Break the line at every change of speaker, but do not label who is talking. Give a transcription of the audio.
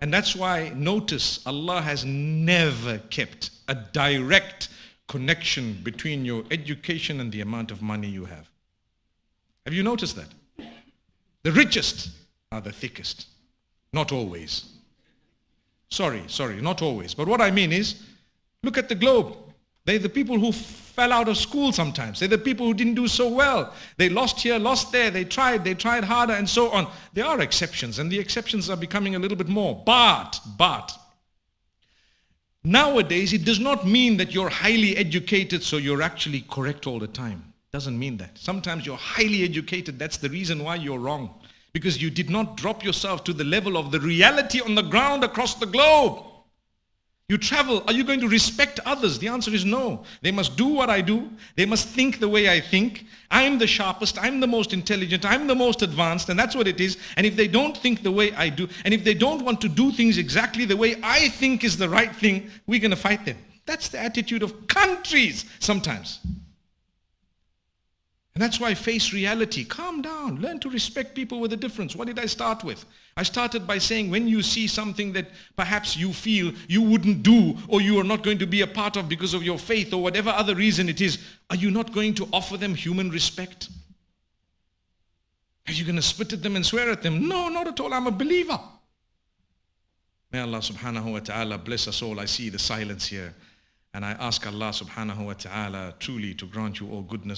And that's why, notice, Allah has never kept a direct connection between your education and the amount of money you have. Have you noticed that? The richest are the thickest. Not always. Sorry, not always. But what I mean is, look at the globe. They're the people who fell out of school sometimes. They're the people who didn't do so well. They lost here, lost there. They tried harder and so on. There are exceptions, and the exceptions are becoming a little bit more. But nowadays, it does not mean that you're highly educated so you're actually correct all the time. It doesn't mean that. Sometimes you're highly educated. That's the reason why you're wrong. Because you did not drop yourself to the level of the reality on the ground across the globe. You travel, are you going to respect others? The answer is no. They must do what I do. They must think the way I think. I'm the sharpest, I'm the most intelligent, I'm the most advanced, and that's what it is. And if they don't think the way I do, and if they don't want to do things exactly the way I think is the right thing, we're going to fight them. That's the attitude of countries sometimes. And that's why face reality. Calm down. Learn to respect people with a difference. What did I start with? I started by saying when you see something that perhaps you feel you wouldn't do or you are not going to be a part of because of your faith or whatever other reason it is, are you not going to offer them human respect? Are you going to spit at them and swear at them? No, not at all. I'm a believer. May Allah subhanahu wa ta'ala bless us all. I see the silence here. And I ask Allah subhanahu wa ta'ala truly to grant you all goodness.